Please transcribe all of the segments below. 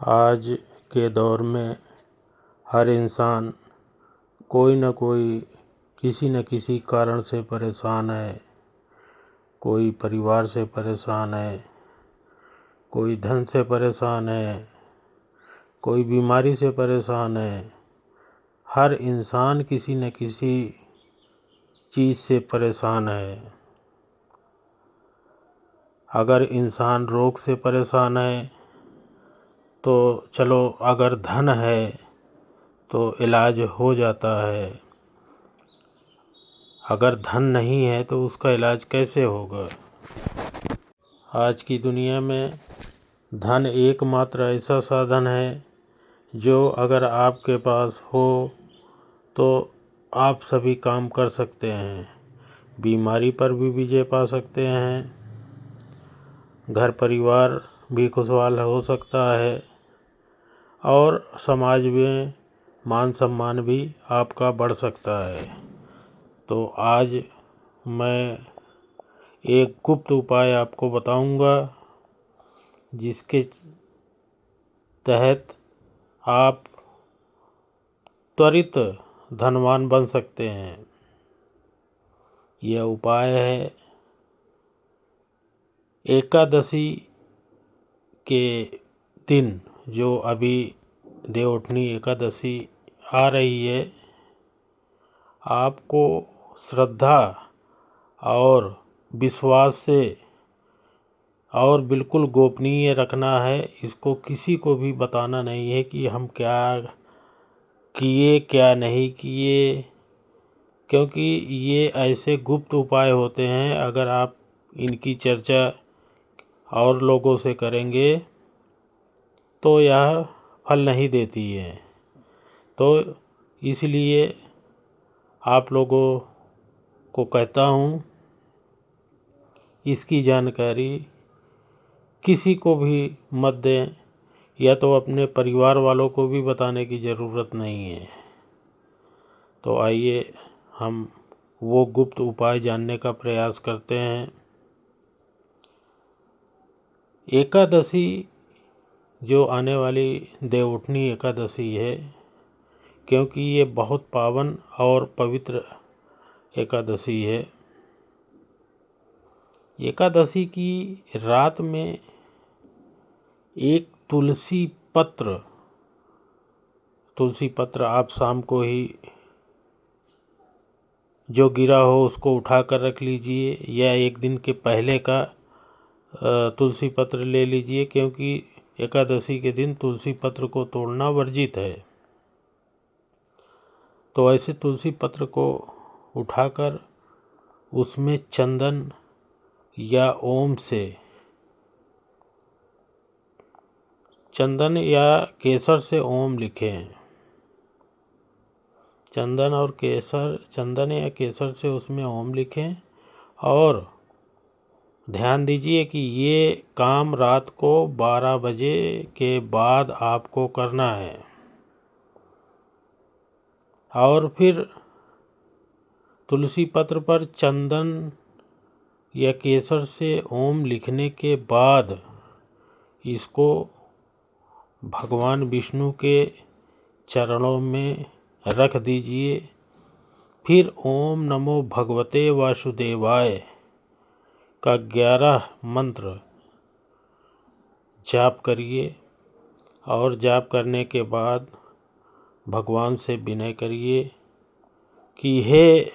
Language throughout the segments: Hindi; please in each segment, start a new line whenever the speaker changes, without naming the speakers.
आज के दौर में हर इंसान कोई न कोई किसी न किसी कारण से परेशान है। कोई परिवार से परेशान है, कोई धन से परेशान है, कोई बीमारी से परेशान है। हर इंसान किसी न किसी चीज़ से परेशान है। अगर इंसान रोग से परेशान है तो चलो, अगर धन है तो इलाज हो जाता है। अगर धन नहीं है तो उसका इलाज कैसे होगा। आज की दुनिया में धन एकमात्र ऐसा साधन है जो अगर आपके पास हो तो आप सभी काम कर सकते हैं। बीमारी पर भी विजय पा सकते हैं, घर परिवार भी खुशहाल हो सकता है और समाज में मान सम्मान भी आपका बढ़ सकता है। तो आज मैं एक गुप्त उपाय आपको बताऊंगा जिसके तहत आप त्वरित धनवान बन सकते हैं। यह उपाय है एकादशी के दिन, जो अभी देवउठनी एकादशी आ रही है। आपको श्रद्धा और विश्वास से और बिल्कुल गोपनीय रखना है। इसको किसी को भी बताना नहीं है कि हम क्या किए क्या नहीं किए, क्योंकि ये ऐसे गुप्त उपाय होते हैं। अगर आप इनकी चर्चा और लोगों से करेंगे तो यह फल नहीं देती है। तो इसलिए आप लोगों को कहता हूँ, इसकी जानकारी किसी को भी मत दें, या तो अपने परिवार वालों को भी बताने की ज़रूरत नहीं है। तो आइए हम वो गुप्त उपाय जानने का प्रयास करते हैं। एकादशी जो आने वाली देवउठनी एकादशी है, क्योंकि ये बहुत पावन और पवित्र एकादशी है। एकादशी की रात में एक तुलसी पत्र आप शाम को ही जो गिरा हो उसको उठा कर रख लीजिए, या एक दिन के पहले का तुलसी पत्र ले लीजिए, क्योंकि एकादशी के दिन तुलसी पत्र को तोड़ना वर्जित है। तो ऐसे तुलसी पत्र को उठाकर उसमें चंदन या चंदन या केसर से ओम लिखें। चंदन या केसर से उसमें ओम लिखें और ध्यान दीजिए कि ये काम रात को 12 बजे के बाद आपको करना है। और फिर तुलसी पत्र पर चंदन या केसर से ओम लिखने के बाद इसको भगवान विष्णु के चरणों में रख दीजिए। फिर ओम नमो भगवते वासुदेवाय का 11 मंत्र जाप करिए, और जाप करने के बाद भगवान से विनय करिए कि हे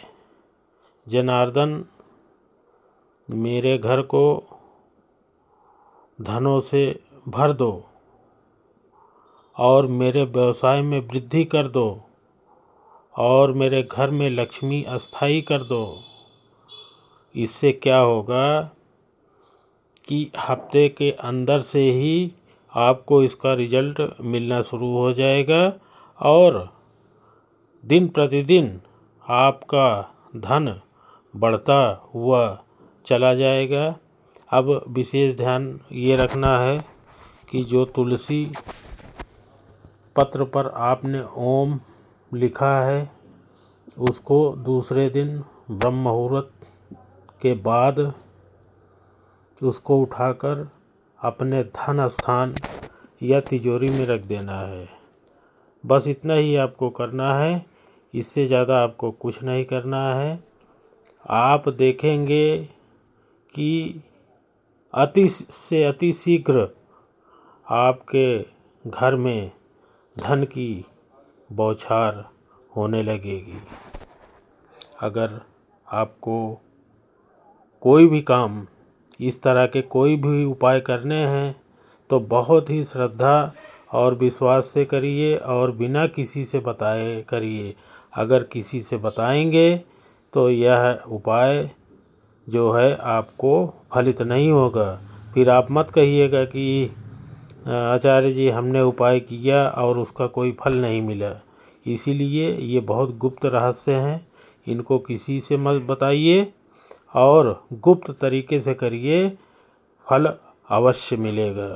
जनार्दन, मेरे घर को धनों से भर दो और मेरे व्यवसाय में वृद्धि कर दो और मेरे घर में लक्ष्मी अस्थायी कर दो। इससे क्या होगा कि हफ्ते के अंदर से ही आपको इसका रिजल्ट मिलना शुरू हो जाएगा और दिन प्रतिदिन आपका धन बढ़ता हुआ चला जाएगा। अब विशेष ध्यान ये रखना है कि जो तुलसी पत्र पर आपने ओम लिखा है उसको दूसरे दिन ब्रह्म मुहूर्त के बाद उसको उठाकर अपने धन स्थान या तिजोरी में रख देना है। बस इतना ही आपको करना है, इससे ज़्यादा आपको कुछ नहीं करना है। आप देखेंगे कि अति से अति शीघ्र आपके घर में धन की बौछार होने लगेगी। अगर आपको कोई भी काम, इस तरह के कोई भी उपाय करने हैं तो बहुत ही श्रद्धा और विश्वास से करिए और बिना किसी से बताए करिए। अगर किसी से बताएंगे तो यह उपाय जो है आपको फलित नहीं होगा। फिर आप मत कहिएगा कि आचार्य जी हमने उपाय किया और उसका कोई फल नहीं मिला। इसीलिए ये बहुत गुप्त रहस्य हैं, इनको किसी से मत बताइए और गुप्त तरीके से करिए, फल अवश्य मिलेगा।